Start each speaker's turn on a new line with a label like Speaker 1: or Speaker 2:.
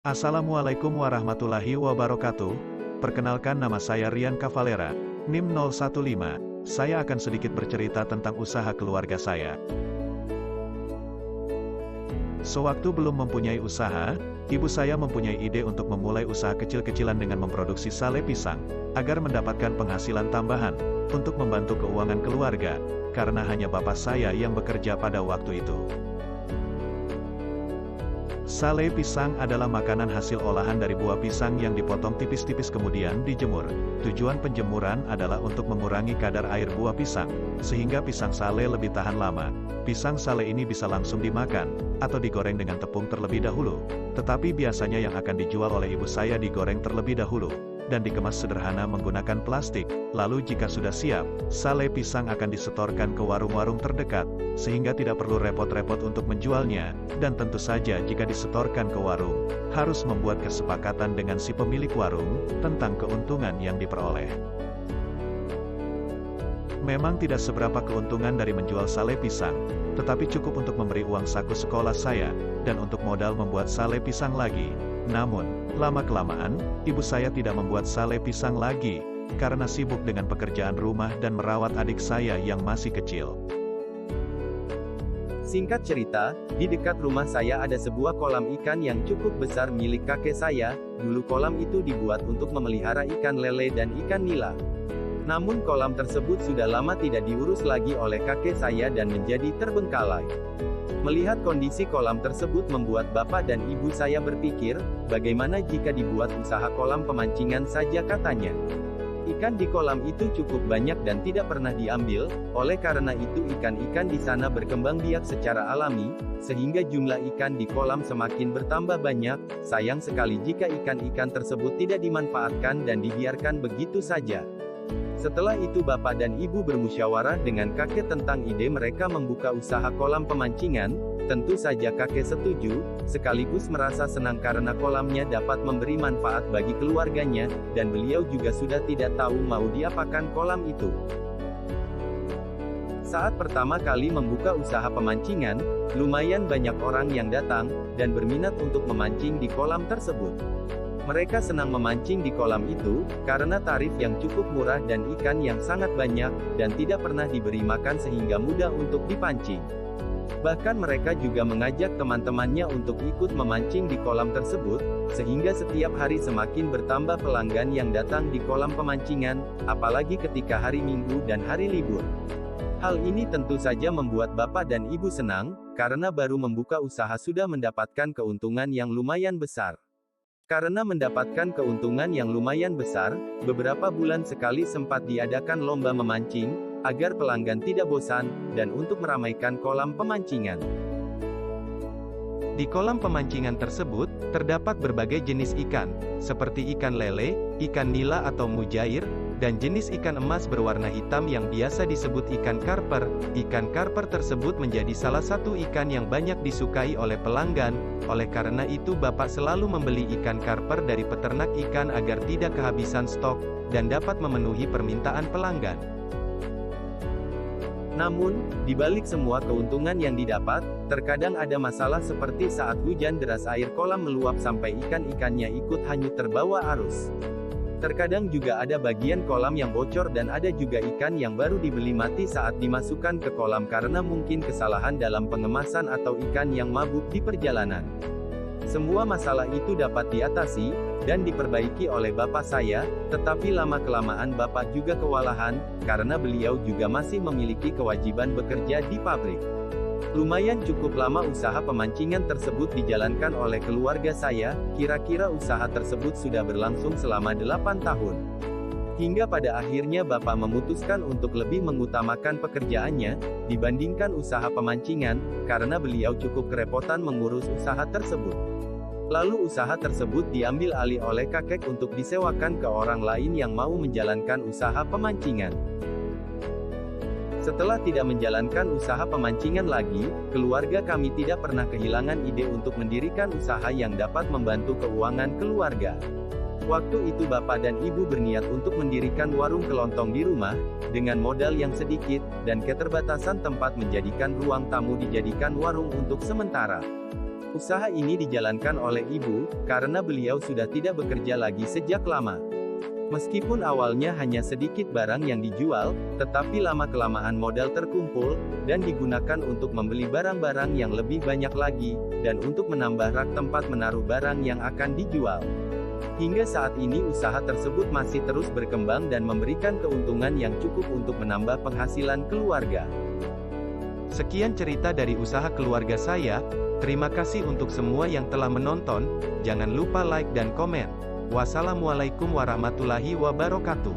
Speaker 1: Assalamualaikum warahmatullahi wabarakatuh. Perkenalkan, nama saya Rian Cavalera, NIM 015. Saya akan sedikit bercerita tentang usaha keluarga saya. Sewaktu belum mempunyai usaha, ibu saya mempunyai ide untuk memulai usaha kecil-kecilan dengan memproduksi sale pisang, agar mendapatkan penghasilan tambahan, untuk membantu keuangan keluarga, karena hanya bapak saya yang bekerja pada waktu itu. Sale pisang adalah makanan hasil olahan dari buah pisang yang dipotong tipis-tipis kemudian dijemur. Tujuan penjemuran adalah untuk mengurangi kadar air buah pisang, sehingga pisang sale lebih tahan lama. Pisang sale ini bisa langsung dimakan, atau digoreng dengan tepung terlebih dahulu. Tetapi biasanya yang akan dijual oleh ibu saya digoreng terlebih dahulu, dan dikemas sederhana menggunakan plastik. Lalu jika sudah siap, sale pisang akan disetorkan ke warung-warung terdekat, sehingga tidak perlu repot-repot untuk menjualnya, dan tentu saja jika disetorkan ke warung, harus membuat kesepakatan dengan si pemilik warung, tentang keuntungan yang diperoleh. Memang tidak seberapa keuntungan dari menjual sale pisang, tetapi cukup untuk memberi uang saku sekolah saya, dan untuk modal membuat sale pisang lagi. Namun, lama-kelamaan, ibu saya tidak membuat sale pisang lagi, karena sibuk dengan pekerjaan rumah dan merawat adik saya yang masih kecil.
Speaker 2: Singkat cerita, di dekat rumah saya ada sebuah kolam ikan yang cukup besar milik kakek saya. Dulu kolam itu dibuat untuk memelihara ikan lele dan ikan nila. Namun kolam tersebut sudah lama tidak diurus lagi oleh kakek saya dan menjadi terbengkalai. Melihat kondisi kolam tersebut membuat bapak dan ibu saya berpikir, bagaimana jika dibuat usaha kolam pemancingan saja, katanya. Ikan di kolam itu cukup banyak dan tidak pernah diambil, oleh karena itu ikan-ikan di sana berkembang biak secara alami, sehingga jumlah ikan di kolam semakin bertambah banyak. Sayang sekali jika ikan-ikan tersebut tidak dimanfaatkan dan dibiarkan begitu saja. Setelah itu bapak dan ibu bermusyawarah dengan kakek tentang ide mereka membuka usaha kolam pemancingan. Tentu saja kakek setuju, sekaligus merasa senang karena kolamnya dapat memberi manfaat bagi keluarganya, dan beliau juga sudah tidak tahu mau diapakan kolam itu. Saat pertama kali membuka usaha pemancingan, lumayan banyak orang yang datang, dan berminat untuk memancing di kolam tersebut. Mereka senang memancing di kolam itu, karena tarif yang cukup murah dan ikan yang sangat banyak, dan tidak pernah diberi makan sehingga mudah untuk dipancing. Bahkan mereka juga mengajak teman-temannya untuk ikut memancing di kolam tersebut, sehingga setiap hari semakin bertambah pelanggan yang datang di kolam pemancingan, apalagi ketika hari Minggu dan hari libur. Hal ini tentu saja membuat bapak dan ibu senang, karena baru membuka usaha sudah mendapatkan keuntungan yang lumayan besar. Karena mendapatkan keuntungan yang lumayan besar, beberapa bulan sekali sempat diadakan lomba memancing, agar pelanggan tidak bosan, dan untuk meramaikan kolam pemancingan. Di kolam pemancingan tersebut, terdapat berbagai jenis ikan, seperti ikan lele, ikan nila atau mujair, dan jenis ikan emas berwarna hitam yang biasa disebut ikan karper. Ikan karper tersebut menjadi salah satu ikan yang banyak disukai oleh pelanggan, oleh karena itu bapak selalu membeli ikan karper dari peternak ikan agar tidak kehabisan stok, dan dapat memenuhi permintaan pelanggan. Namun, di balik semua keuntungan yang didapat, terkadang ada masalah seperti saat hujan deras air kolam meluap sampai ikan-ikannya ikut hanyut terbawa arus. Terkadang juga ada bagian kolam yang bocor dan ada juga ikan yang baru dibeli mati saat dimasukkan ke kolam karena mungkin kesalahan dalam pengemasan atau ikan yang mabuk di perjalanan. Semua masalah itu dapat diatasi, dan diperbaiki oleh bapak saya, tetapi lama-kelamaan bapak juga kewalahan, karena beliau juga masih memiliki kewajiban bekerja di pabrik. Lumayan cukup lama usaha pemancingan tersebut dijalankan oleh keluarga saya, kira-kira usaha tersebut sudah berlangsung selama 8 tahun. Hingga pada akhirnya bapak memutuskan untuk lebih mengutamakan pekerjaannya, dibandingkan usaha pemancingan, karena beliau cukup kerepotan mengurus usaha tersebut. Lalu usaha tersebut diambil alih oleh kakek untuk disewakan ke orang lain yang mau menjalankan usaha pemancingan. Setelah tidak menjalankan usaha pemancingan lagi, keluarga kami tidak pernah kehilangan ide untuk mendirikan usaha yang dapat membantu keuangan keluarga. Waktu itu bapak dan ibu berniat untuk mendirikan warung kelontong di rumah, dengan modal yang sedikit, dan keterbatasan tempat menjadikan ruang tamu dijadikan warung untuk sementara. Usaha ini dijalankan oleh ibu, karena beliau sudah tidak bekerja lagi sejak lama. Meskipun awalnya hanya sedikit barang yang dijual, tetapi lama-kelamaan modal terkumpul, dan digunakan untuk membeli barang-barang yang lebih banyak lagi, dan untuk menambah rak tempat menaruh barang yang akan dijual. Hingga saat ini usaha tersebut masih terus berkembang dan memberikan keuntungan yang cukup untuk menambah penghasilan keluarga. Sekian cerita dari usaha keluarga saya. Terima kasih untuk semua yang telah menonton. Jangan lupa like dan komen. Wassalamualaikum warahmatullahi wabarakatuh.